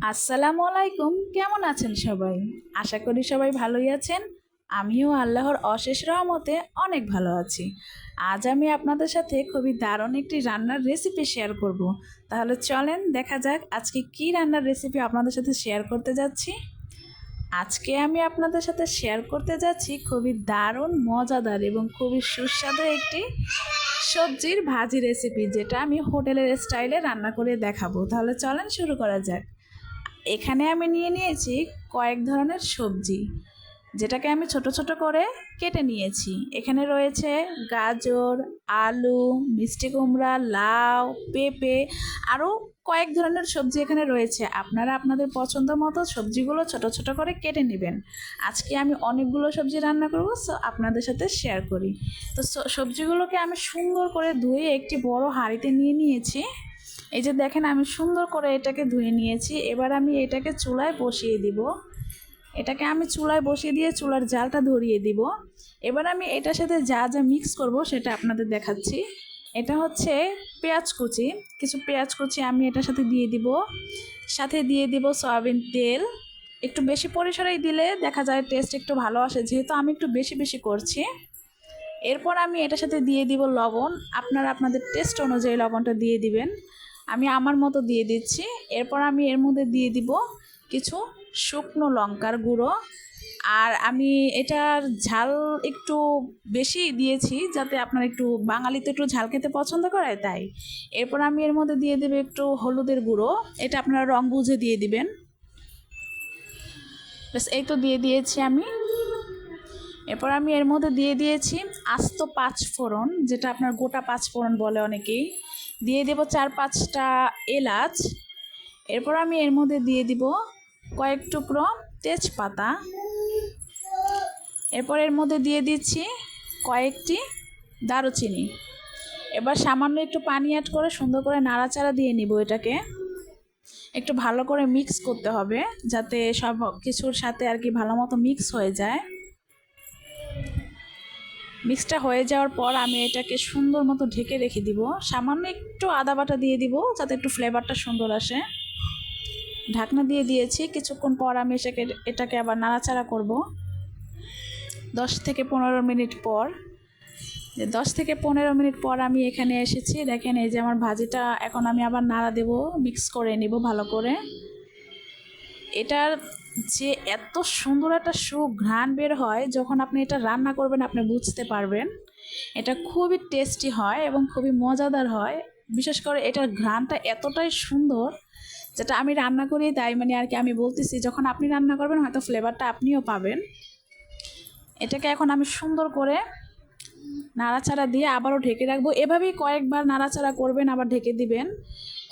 আসসালামু আলাইকুম। কেমন আছেন সবাই? আশা করি সবাই ভালোই আছেন। আমিও আল্লাহর অশেষ রহমতে অনেক ভালো আছি। আজ আমি আপনাদের সাথে খুবই দারুণ একটি রান্নার রেসিপি শেয়ার করব। তাহলে চলেন দেখা যাক আজকে কি রান্নার রেসিপি আপনাদের সাথে শেয়ার করতে যাচ্ছি। আজকে আমি আপনাদের সাথে শেয়ার করতে যাচ্ছি খুবই দারুণ, মজাদার এবং খুবই সুস্বাদু একটি সবজির ভাজি রেসিপি, যেটা আমি হোটেলের স্টাইলে রান্না করে দেখাবো। তাহলে চলেন শুরু করা যাক। এখানে আমি নিয়ে নিয়েছি কয়েক ধরনের সবজি, যেটাকে আমি ছোট ছোট করে কেটে নিয়েছি। এখানে রয়েছে গাজর, আলু, মিষ্টি কুমড়া, লাউ, পেঁপে, আরও কয়েক ধরনের সবজি এখানে রয়েছে। আপনারা আপনাদের পছন্দ মতো সবজিগুলো ছোট ছোট করে কেটে নেবেন। আজকে আমি অনেকগুলো সবজি রান্না করব, সো আপনাদের সাথে শেয়ার করি। তো সবজিগুলোকে আমি সুন্দর করে ধুয়ে একটি বড় হাঁড়িতে নিয়ে নিয়েছি। এই যে দেখেন, আমি সুন্দর করে এটাকে ধুয়ে নিয়েছি। এবার আমি এটাকে চুলায় বসিয়ে দিব। এটাকে আমি চুলায় বসিয়ে দিয়ে চুলার জালটা ধরিয়ে দিব। এবার আমি এটার সাথে যা যা মিক্স করব সেটা আপনাদের দেখাচ্ছি। এটা হচ্ছে পেঁয়াজ কুচি, কিছু পেঁয়াজ কুচি আমি এটার সাথে দিয়ে দিব। সাথে দিয়ে দিব সয়াবিন তেল। একটু বেশি পরিসরেই দিলে দেখা যায় টেস্ট একটু ভালো আসে, যেহেতু আমি একটু বেশি বেশি করছি। এরপর আমি এটার সাথে দিয়ে দিব লবণ। আপনারা আপনাদের টেস্ট অনুযায়ী লবণটা দিয়ে দিবেন। আমি আমার মতো দিয়ে দিচ্ছি। এরপর আমি এর মধ্যে দিয়ে দিব কিছু শুকনো লঙ্কার গুঁড়ো। আর আমি এটার ঝাল একটু বেশি দিয়েছি, যাতে আপনারা একটু, বাঙালি তো একটু ঝাল খেতে পছন্দ করে, তাই। এরপর আমি এর মধ্যে দিয়ে দেবো একটু হলুদের গুঁড়ো। এটা আপনারা রং বুঝে দিয়ে দিবেন। ব্যাস, এই তো দিয়ে দিয়েছি আমি। এরপর আমি এর মধ্যে দিয়ে দিয়েছি আস্ত 5 ফোড়ন, যেটা আপনার গোটা 5 ফোড়ন বলে অনেকেই। দিয়ে দেব 4-5টা এলাচ। এরপর আমি এর মধ্যে দিয়ে দিব কয়েক টুকরো তেজপাতা। এরপর এর মধ্যে দিয়ে দিচ্ছি কয়েকটি দারুচিনি। এবার সামান্য একটু পানি অ্যাড করে সুন্দর করে নাড়াচাড়া দিয়ে নিব। এটাকে একটু ভালো করে মিক্স করতে হবে, যাতে সব কিছুর সাথে আর কি ভালো মতো মিক্স হয়ে যায়। মিক্সটা হয়ে যাওয়ার পর আমি এটাকে সুন্দর মতো ঢেকে রেখে দিব। সামান্য একটু আদা বাটা দিয়ে দিব, যাতে একটু ফ্লেভারটা সুন্দর আসে। ঢাকনা দিয়ে দিয়েছি। কিছুক্ষণ পর আমি এটাকে আবার নাড়াচাড়া করব। 10 থেকে 15 মিনিট পর, 10 থেকে 15 মিনিট পর আমি এখানে এসেছি। দেখেন, এই যে আমার ভাজিটা এখন আমি আবার নাড়া দেব, মিক্স করে নিব ভালো করে। এটার যে এত সুন্দর একটা সুঘ্রাণ বের হয় যখন আপনি এটা রান্না করবেন, আপনি বুঝতে পারবেন। এটা খুবই টেস্টি হয় এবং খুবই মজাদার হয়। বিশেষ করে এটার ঘ্রাণটা এতটাই সুন্দর, যেটা আমি রান্না করি, তাই মানে আর কি আমি বলতেছি, যখন আপনি রান্না করবেন হয়তো ফ্লেভারটা আপনিও পাবেন। এটাকে এখন আমি সুন্দর করে নাড়াচাড়া দিয়ে আবারও ঢেকে রাখবো। এভাবেই কয়েকবার নাড়াচাড়া করবেন, আবার ঢেকে দিবেন।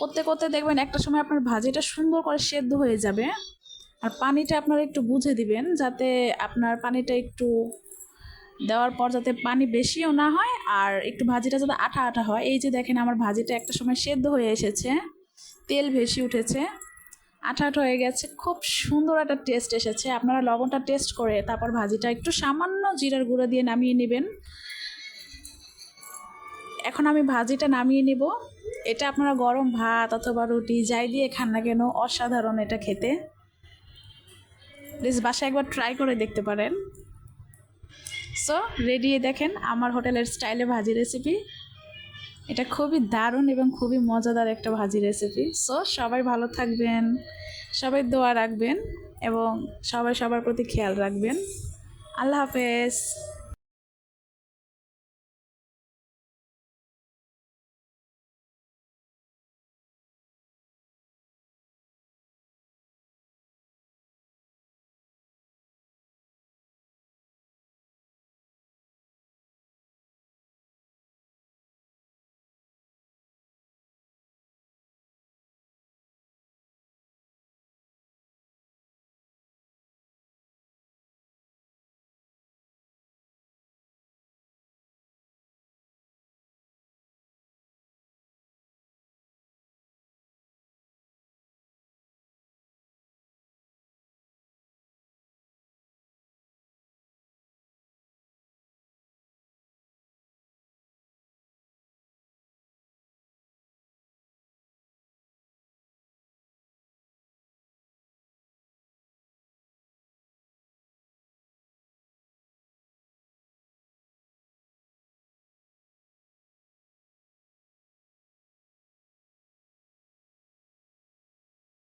করতে করতে দেখবেন একটা সময় আপনার ভাজিটা সুন্দর করে সেদ্ধ হয়ে যাবে। আর পানিটা আপনারা একটু বুঝে দিবেন, যাতে আপনার পানিটা একটু দেওয়ার পর যাতে পানি বেশিও না হয়, আর একটু ভাজিটা যাতে আঠা আঠা হয়। এই যে দেখেন, আমার ভাজিটা একটা সময় সেদ্ধ হয়ে এসেছে, তেল ভেসে উঠেছে, আঠা আঠা হয়ে গেছে, খুব সুন্দর একটা টেস্ট এসেছে। আপনারা লবণটা টেস্ট করে তারপর ভাজিটা একটু সামান্য জিরার গুঁড়ো দিয়ে নামিয়ে নেবেন। এখন আমি ভাজিটা নামিয়ে নেব। এটা আপনারা গরম ভাত অথবা রুটি যাই দিয়ে খান না কেন, অসাধারণ এটা খেতে। প্লিজ বাসায় একবার ট্রাই করে দেখতে পারেন। সো রেডি, দেখেন আমার হোটেলের স্টাইলে ভাজি রেসিপি। এটা খুবই দারুণ এবং খুবই মজাদার একটা ভাজি রেসিপি। সো সবাই ভালো থাকবেন, সবাই দোয়া রাখবেন এবং সবাই সবার প্রতি খেয়াল রাখবেন। আল্লাহ হাফেজ।